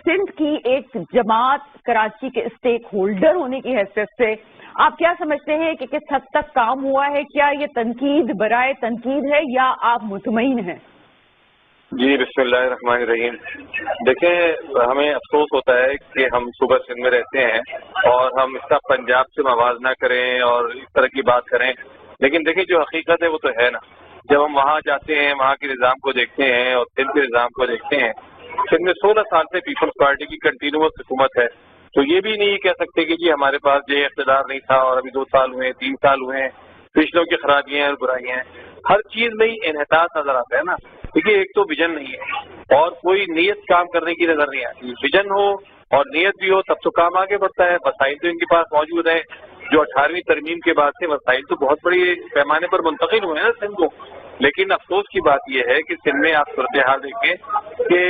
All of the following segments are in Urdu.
سندھ کی ایک جماعت کراچی کے اسٹیک ہولڈر ہونے کی حیثیت سے آپ کیا سمجھتے ہیں کہ کس حد تک کام ہوا ہے؟ کیا یہ تنقید برائے تنقید ہے یا آپ مطمئن ہیں؟ جی بسم اللہ الرحمن الرحیم. دیکھیں ہمیں افسوس ہوتا ہے کہ ہم صوبہ سندھ میں رہتے ہیں اور ہم اس کا پنجاب سے موازنہ کریں اور اس طرح کی بات کریں، لیکن دیکھیں جو حقیقت ہے وہ تو ہے نا. جب ہم وہاں جاتے ہیں، وہاں کے نظام کو دیکھتے ہیں اور سندھ کے نظام کو دیکھتے ہیں، سندھ میں 16 سال سے پیپلز پارٹی کی کنٹینیوس حکومت ہے، تو یہ بھی نہیں کہہ سکتے کہ جی ہمارے پاس یہ اقتدار نہیں تھا اور ابھی 2 سال ہوئے ہیں، 3 سال ہوئے ہیں. پچھلوں کی خرابیاں اور برائیاں ہیں، ہر چیز میں ہی انحطاط نظر آتا ہے نا. دیکھیے ایک تو ویژن نہیں ہے اور کوئی نیت کام کرنے کی نظر نہیں آتی. ویژن ہو اور نیت بھی ہو تب تو کام آگے بڑھتا ہے. وسائل تو ان کے پاس موجود ہیں. جو 18ویں ترمیم کے بعد سے وسائل تو بہت بڑی پیمانے پر منتقل ہوئے ہیں نا سندھ کو. لیکن افسوس کی بات یہ ہے کہ سندھ میں آپ صورتحال دیکھیں کہ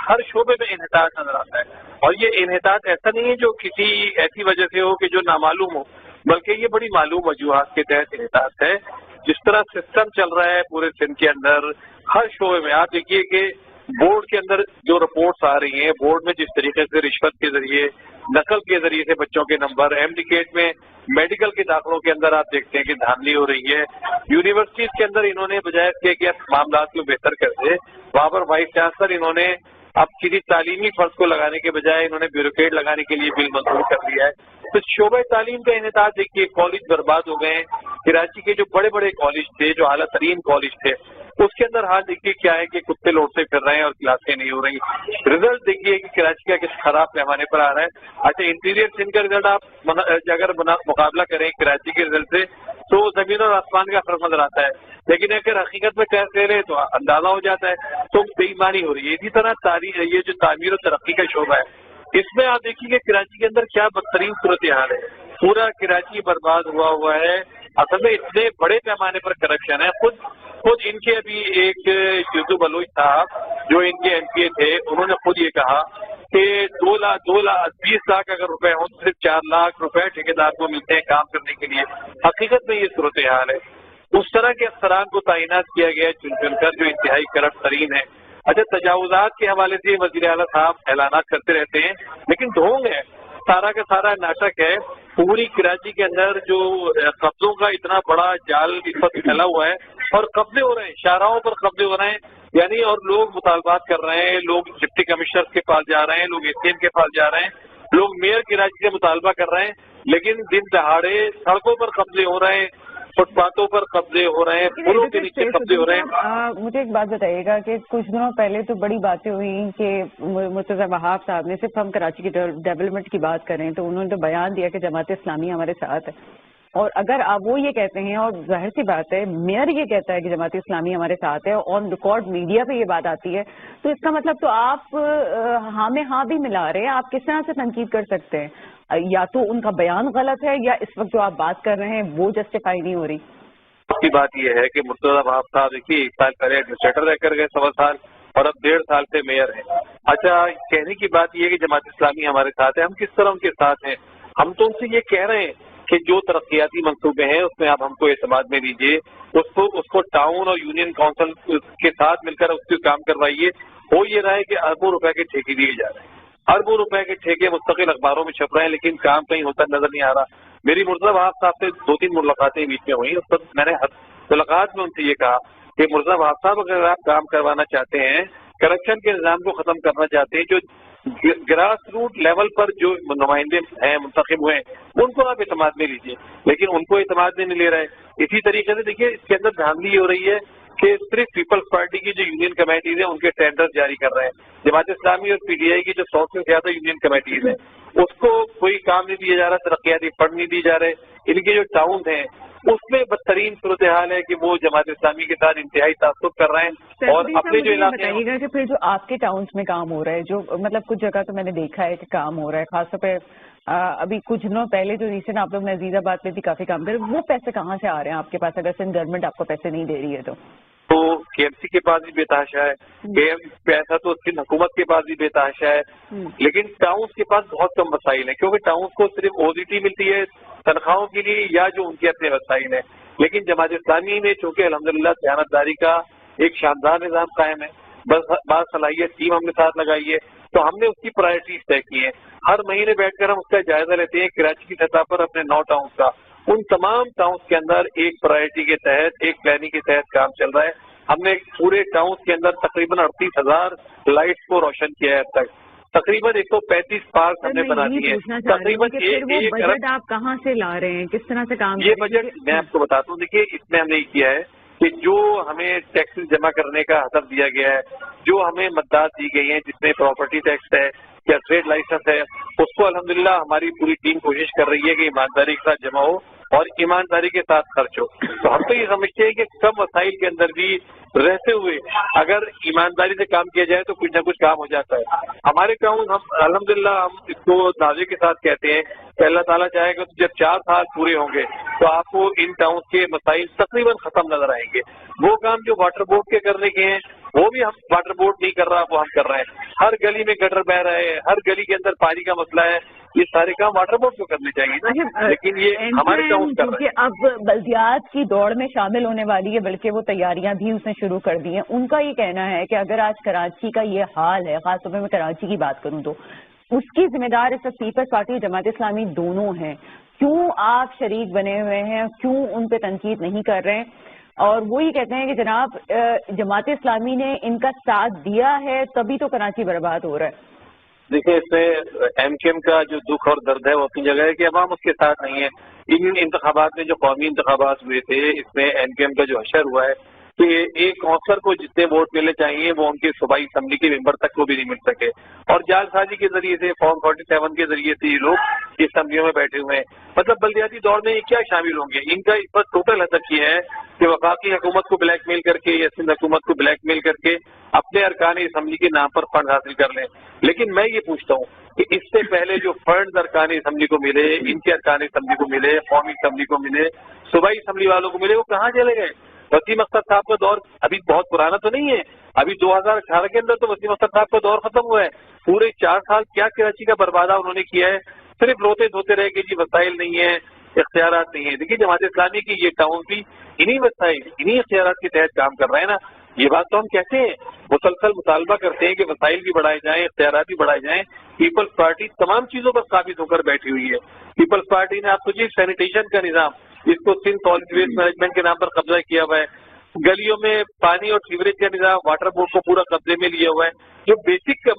ہر شعبے میں انحطاط نظر آتا ہے، اور یہ انحطاط ایسا نہیں ہے جو کسی ایسی وجہ سے ہو کہ جو نامعلوم ہو، بلکہ یہ بڑی معلوم وجوہات کے تحت انحطاط ہے. جس طرح سسٹم چل رہا ہے پورے سندھ کے اندر ہر شعبے میں، آپ دیکھیے کہ بورڈ کے اندر جو رپورٹس آ رہی ہیں، بورڈ میں جس طریقے سے رشوت کے ذریعے، نقل کے ذریعے سے بچوں کے نمبر، ایمڈیکیٹ میں میڈیکل کے داخلوں کے اندر آپ دیکھتے ہیں کہ دھاندلی ہو رہی ہے. یونیورسٹیز کے اندر انہوں نے بجائے اس کے کہ معاملات کو بہتر کر دے، وہاں پر وائس چانسلر انہوں نے اب کسی تعلیمی فرض کو لگانے کے بجائے انہوں نے بیوروکریٹ لگانے کے لیے بل منظور کر دیا ہے. تو شعبہ تعلیم کا انحطاط دیکھیے، کالج برباد ہو گئے ہیں. کراچی کے جو بڑے بڑے کالج تھے، جو اعلیٰ ترین کالج تھے، اس کے اندر حال دیکھیے کیا ہے کہ کتے لوٹتے پھر رہے ہیں اور کلاسیں نہیں ہو رہی. رزلٹ دیکھیے کہ کراچی کا کس خراب پیمانے پر آ رہا ہے. اچھا انٹیریئر سندھ کا رزلٹ آپ اگر مقابلہ کریں کراچی کے رزلٹ سے تو زمین اور آسمان کا فرق نظر آتا ہے، لیکن اگر حقیقت میں ٹیسٹ لے رہے تو اندازہ ہو جاتا ہے تو بے ایمانی ہو رہی ہے. اسی طرح یہ جو تعمیر و ترقی کا شعبہ ہے، اس میں آپ دیکھیے کہ کراچی کے اندر کیا بدترین صورتحال ہے. پورا کراچی برباد ہوا ہے. اصل میں اتنے بڑے پیمانے پر کرپشن ہے. خود ان کے ابھی ایک یوسف بلوچ صاحب جو ان کے ایم پی اے تھے، انہوں نے خود یہ کہا کہ 20 لاکھ اگر روپے ہوں تو صرف 4 لاکھ روپے ٹھیکیدار کو ملتے ہیں کام کرنے کے لیے. حقیقت میں یہ صورتحال ہے. اس طرح کے افسران کو تعینات کیا گیا چن کر جو انتہائی کرپٹ ترین ہے. اچھا تجاوزات کے حوالے سے وزیر اعلیٰ صاحب اعلانات کرتے رہتے ہیں، لیکن ڈھونگ ہے، سارا کا سارا ناٹک ہے. پوری کراچی کے اندر جو قبضوں کا اتنا بڑا جال اس وقت پھیلا ہوا ہے اور قبضے ہو رہے ہیں، شاہراہوں پر قبضے ہو رہے ہیں، یعنی اور لوگ مطالبات کر رہے ہیں، لوگ ڈپٹی کمشنر کے پاس جا رہے ہیں، لوگ ایس ڈی ایم کے پاس جا رہے ہیں، لوگ میئر کراچی سے مطالبہ کر رہے ہیں، لیکن دن دہاڑے سڑکوں پر قبضے ہو رہے ہیں، فٹ پاتھوں پر قبضے ہو رہے ہیں، پلوں کے نیچے قبضے ہو رہے ہیں. مجھے ایک بات بتائیے گا کہ کچھ دنوں پہلے تو بڑی باتیں ہوئی کہ مرتضی وہاب صاحب نے، صرف ہم کراچی کی ڈیولپمنٹ کی بات کریں تو انہوں نے تو بیان دیا کہ جماعت اسلامی ہمارے ساتھ ہے، اور اگر آپ وہ یہ کہتے ہیں اور ظاہر سی بات ہے میئر یہ کہتا ہے کہ جماعت اسلامی ہمارے ساتھ ہے، آن ریکارڈ میڈیا پہ یہ بات آتی ہے، تو اس کا مطلب تو آپ ہاں میں ہاں بھی ملا رہے ہیں. آپ کس طرح سے تنقید کر سکتے ہیں؟ یا تو ان کا بیان غلط ہے یا اس وقت جو آپ بات کر رہے ہیں وہ جسٹیفائی نہیں ہو رہی. کی بات یہ ہے کہ مرتضی وہاب صاحب دیکھیے 1 سال پہلے ایڈمنسٹریٹر رہ کر گئے 1.25 سال اور اب 1.5 سال سے میئر ہیں. اچھا کہنے کی بات یہ ہے کہ جماعت اسلامی ہمارے ساتھ ہے. ہم کس طرح ان کے ساتھ ہیں؟ ہم تو ان سے یہ کہہ رہے ہیں کہ جو ترقیاتی منصوبے ہیں اس میں آپ ہم کو اعتماد میں لیجیے، اس کو ٹاؤن اور یونین کونسل کے ساتھ مل کر اس کو کام کروائیے. ہو یہ رہا ہے کہ اربوں روپے کے ٹھیکے دیے جا رہے ہیں، اربوں روپے کے ٹھیکے مستقل اخباروں میں چھپ رہے ہیں، لیکن کام کہیں ہوتا نظر نہیں آ رہا. میری مرتضی وہاب صاحب سے 2-3 ملاقاتیں بیچ میں ہوئی. اس وقت میں نے ملاقات میں ان سے یہ کہا کہ مرتضی وہاب صاحب اگر آپ کام کروانا چاہتے ہیں، کرپشن کے نظام کو ختم کرنا چاہتے ہیں، جو گراس روٹ لیول پر جو نمائندے ہیں منتخب ہوئے ہیں ان کو آپ اعتماد میں لیجیے، لیکن ان کو اعتماد میں نہیں لے رہے. اسی طریقے سے دیکھیے اس کے اندر دھاندلی ہو رہی ہے کہ صرف پیپلز پارٹی کی جو یونین کمیٹیز ہیں ان کے ٹینڈر جاری کر رہے ہیں. جماعت اسلامی اور پی ڈی آئی کی جو 100 سے زیادہ یونین کمیٹیز ہیں اس کو کوئی کام نہیں دیا جا رہا، ترقیاتی فنڈ نہیں دی جا رہے. ان کے جو ٹاؤن ہیں اس میں بدترین صورتحال ہے کہ وہ جماعت اسلامی کے ساتھ انتہائی تعصب کر رہے ہیں اور اپنے جو علاقے بتائیے گا کہ پھر جو آپ کے ٹاؤنس میں کام ہو رہا ہے، جو مطلب کچھ جگہ تو میں نے دیکھا ہے کہ کام ہو رہا ہے، خاص طور پہ ابھی کچھ دنوں پہلے جو ریسنٹ آپ لوگ نے عزیز آباد میں بھی کافی کام کرے، وہ پیسے کہاں سے آ رہے ہیں آپ کے پاس اگر سندھ گورنمنٹ آپ کو پیسے نہیں دے رہی ہے تو کے ایم سی کے پاس بھی بے تحاشا ہے، پیسہ تو سندھ حکومت کے پاس بھی بے تحاشا ہے، لیکن ٹاؤنس کے پاس بہت کم وسائل ہیں کیونکہ ٹاؤنس کو صرف او ڈی ٹی ملتی ہے تنخواہوں کے لیے یا جو ان کے اپنے وسائل ہیں. لیکن جماعت اسلامی میں چونکہ الحمدللہ دیانتداری کا ایک شاندار نظام قائم ہے، بس صلاحیت ٹیم ہم نے ساتھ لگائی ہے تو ہم نے اس کی پرائرٹیز طے کی ہیں. ہر مہینے بیٹھ کر ہم اس کا جائزہ لیتے ہیں کراچی کی سطح پر اپنے 9 ٹاؤنز کا. ان تمام ٹاؤنز کے اندر ایک پرائرٹی کے تحت ایک پلاننگ کے تحت کام چل رہا ہے. ہم نے پورے ٹاؤنز کے اندر تقریباً 38,000 لائٹس کو روشن کیا ہے اب تک. تقریباً 135 پارک ہم نے بنا دیے ہیں. تقریباً ایک بجٹ آپ کہاں سے لا رہے ہیں, کس طرح سے کام؟ یہ بجٹ میں آپ کو بتاتا ہوں. دیکھیے اس میں ہم نے یہ کیا ہے کہ جو ہمیں ٹیکس جمع کرنے کا ہدف دیا گیا ہے, جو ہمیں مدات دی گئی ہیں جس میں پراپرٹی ٹیکس ہے یا ٹریڈ لائسنس ہے, اس کو الحمدللہ ہماری پوری ٹیم کوشش کر رہی ہے کہ ایمانداری کے ساتھ جمع ہو اور ایمانداری کے ساتھ خرچ ہو. تو ہم تو یہ سمجھتے ہیں کہ کم وسائل کے اندر بھی رہتے ہوئے اگر ایمانداری سے کام کیا جائے تو کچھ نہ کچھ کام ہو جاتا ہے. ہمارے ٹاؤن ہم الحمدللہ ہم اس کو دعوے کے ساتھ کہتے ہیں کہ اللہ تعالیٰ چاہے گا تو جب 4 سال پورے ہوں گے تو آپ کو ان ٹاؤن کے مسائل تقریباً ختم نظر آئیں گے. وہ کام جو واٹر بورڈ کے کرنے کے ہیں وہ بھی ہم واٹر بورڈ نہیں کر رہا, وہ ہم کر رہے ہیں. ہر گلی میں گٹر بہ رہے ہیں, ہر گلی کے اندر پانی کا مسئلہ ہے. یہ سارے کام واٹر بورڈ کو کرنے چاہیے نا, لیکن یہ ہمارے ٹاؤن کر رہے ہیں. اب بلدیات کی دوڑ میں شامل ہونے والی ہے, بلکہ وہ تیاریاں بھی اس نے شروع کر دی ہیں. ان کا یہ کہنا ہے کہ اگر آج کراچی کا یہ حال ہے, خاص طور پہ میں کراچی کی بات کروں تو اس کی ذمہ دار اس وقت پیپلز پارٹی اور جماعت اسلامی دونوں ہیں. کیوں آپ شریک بنے ہوئے ہیں, کیوں ان پہ تنقید نہیں کر رہے ہیں؟ اور وہ یہ کہتے ہیں کہ جناب جماعت اسلامی نے ان کا ساتھ دیا ہے تبھی تو کراچی برباد ہو رہا ہے. دیکھیں اس میں ایم کیو ایم کا جو دکھ اور درد ہے وہ اپنی جگہ ہے کہ عوام اس کے ساتھ نہیں ہے. ان انتخابات میں جو قومی انتخابات ہوئے تھے اس میں ایم کیو ایم کا جو حشر ہوا ہے کہ ایک کونسلر کو جتنے ووٹ ملنے چاہیے وہ ان کے صوبائی اسمبلی کے ممبر تک کو بھی نہیں مل سکے, اور جال سازی کے ذریعے سے فارم 47 کے ذریعے سے یہ لوگ اسمبلیوں میں بیٹھے ہوئے ہیں. مطلب بلدیاتی دور میں یہ کیا شامل ہوں گے؟ ان کا اس وقت ٹوٹل ہدف یہ ہے کہ وفاقی حکومت کو بلیک میل کر کے یا سندھ حکومت کو بلیک میل کر کے اپنے ارکان اسمبلی کے نام پر فنڈ حاصل کر لیں. لیکن میں یہ پوچھتا ہوں کہ اس سے پہلے جو فنڈ ارکان اسمبلی کو ملے, ان کے ارکان اسمبلی کو ملے, قومی اسمبلی کو ملے, صوبائی اسمبلی والوں کو ملے, وہ کہاں چلے گئے؟ وسیم اختر صاحب کا دور ابھی بہت پرانا تو نہیں ہے, ابھی 2018 کے اندر تو وسیم اختر صاحب کا دور ختم ہوا ہے. پورے 4 سال کیا کراچی کا بربادہ انہوں نے کیا ہے؟ صرف روتے دھوتے رہے کہ جی وسائل نہیں ہیں, اختیارات نہیں ہیں. دیکھیے جماعت اسلامی کی یہ ٹاؤن بھی انہی وسائل انہی اختیارات کے تحت کام کر رہے ہیں نا. یہ بات تو ہم کہتے ہیں, مسلسل مطالبہ کرتے ہیں کہ وسائل بھی بڑھائے جائیں, اختیارات بھی بڑھائے جائیں. پیپلز پارٹی تمام چیزوں پر قابض ہو کر بیٹھی ہوئی ہے. پیپلز پارٹی نے آپ سوچیے سینیٹیشن کا نظام, اس کو سندھ سالٹ ویسٹ مینجمنٹ کے نام پر قبضہ کیا ہوا ہے. گلیوں میں پانی اور سیوریج کا نظام واٹر بورڈ کو پورا قبضے میں لیا ہوا ہے. جو بیسک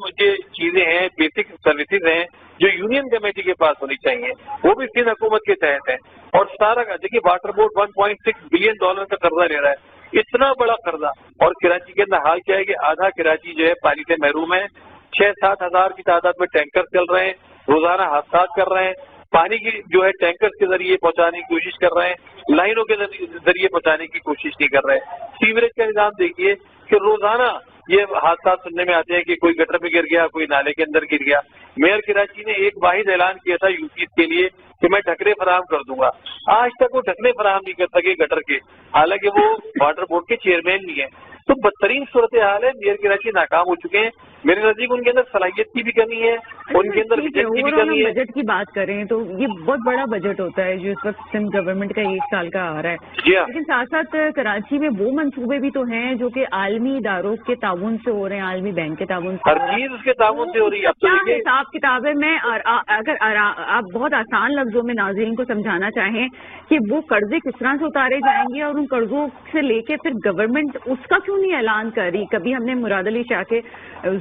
چیزیں ہیں, بیسک سروسز ہیں جو یونین کمیٹی کے پاس ہونی چاہیے, وہ بھی سندھ حکومت کے تحت ہے. اور سارا دیکھیے واٹر بورڈ $1.6 بلین کا قرضہ لے رہا ہے, اتنا بڑا قرضہ. اور کراچی کے اندر حال کیا ہے کہ آدھا کراچی جو ہے پانی سے محروم ہے. 6-7 ہزار کی تعداد میں ٹینکر چل رہے ہیں, روزانہ حادثات کر رہے ہیں. پانی کی جو ہے ٹینکر کے ذریعے پہنچانے کی کوشش کر رہے ہیں, لائنوں کے ذریعے پہنچانے کی کوشش نہیں کر رہے. سیوریج کا نظام دیکھیے کہ روزانہ یہ حادثات سننے میں آتے ہیں کہ کوئی گٹر میں گر گیا, کوئی نالے کے اندر گر گیا. میئر کراچی نے ایک واحد اعلان کیا تھا یوپی کے لیے کہ میں ڈھکنے فراہم کر دوں گا. آج تک وہ ڈھکنے فراہم نہیں کر سکے گٹر کے, حالانکہ وہ واٹر بورڈ کے چیئرمین بھی ہیں. تو بدترین صورتحال ہے, میئر کراچی ناکام ہو چکے ہیں. میرے نزدیک ان کے اندر صلاحیت کی بھی کمی ہے, ان کے اندر بجٹ کی بھی کمی ہے. بجٹ کی بات کریں تو یہ بہت بڑا بجٹ ہوتا ہے جو اس وقت سندھ گورنمنٹ کا 1 سال کا آ رہا ہے. لیکن ساتھ ساتھ کراچی میں وہ منصوبے بھی تو ہیں جو کہ عالمی اداروں کے تعاون سے ہو رہے ہیں, عالمی بینک کے تعاون سے, ہر چیز اس کے تعاون سے ہو رہی ہے. کیا حساب کتاب ہے؟ میں اگر آپ بہت آسان لفظوں میں ناظرین کو سمجھانا چاہیں کہ وہ قرضے کس طرح سے اتارے جائیں گے اور ان قرضوں سے لے کے پھر گورنمنٹ اس کا کیوں نہیں اعلان کر رہی؟ کبھی ہم نے مراد علی شاہ کے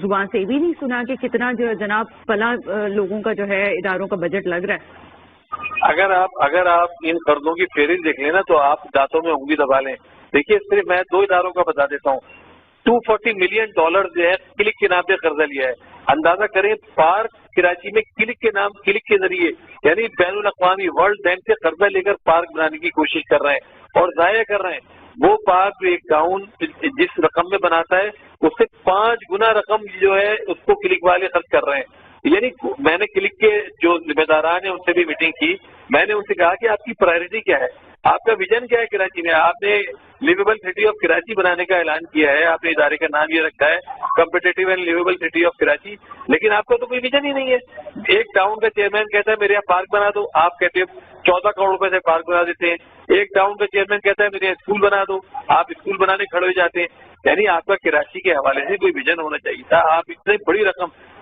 زبان سے بھی نہیں سنا کہ کتنا جو جناب فلاں لوگوں کا جو ہے اداروں کا بجٹ لگ رہا ہے. اگر آپ ان قرضوں کی فہرست دیکھ لیں نا تو آپ دانتوں میں انگلی دبا لیں. دیکھیے صرف میں 2 اداروں کا بتا دیتا ہوں. $240 ملین جو ہے کلک کے نام پہ قرضہ لیا ہے. اندازہ کریں پارک کراچی میں کلک کے ذریعے یعنی بین الاقوامی ورلڈ بینک سے قرضہ لے کر پارک بنانے کی کوشش کر رہے ہیں اور ضائع کر رہے ہیں. وہ پارک ایک ٹاؤن جس رقم میں بناتا ہے اس سے 5 گنا رقم جو ہے اس کو کلک والے خرچ کر رہے ہیں. یعنی میں نے کلک کے جو ذمہ داران ہیں ان سے بھی میٹنگ کی. میں نے ان سے کہا کہ آپ کی پرائرٹی کیا ہے, آپ کا ویژن کیا ہے کراچی میں. آپ نے لیویبل سٹی آف کراچی بنانے کا اعلان کیا ہے, آپ نے ادارے کا نام یہ رکھا ہے competitive and liveable city of Karachi, لیکن آپ کا تو کوئی ویژن ہی نہیں ہے. ایک ٹاؤن کا چیئرمین کہتا ہے میرے یہاں پارک بنا دو, آپ کہتے ہیں 14 کروڑ روپے سے پارک بنا دیتے ہیں. ایک ٹاؤن کا چیئرمین کہتا ہے میرے یہاں اسکول بنا دو, آپ اسکول بنانے کھڑے ہو جاتے ہیں. یعنی آپ کا کراچی کے حوالے سے کوئی ویژن ہونا چاہیے تھا. آپ اتنی بڑی رقم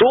2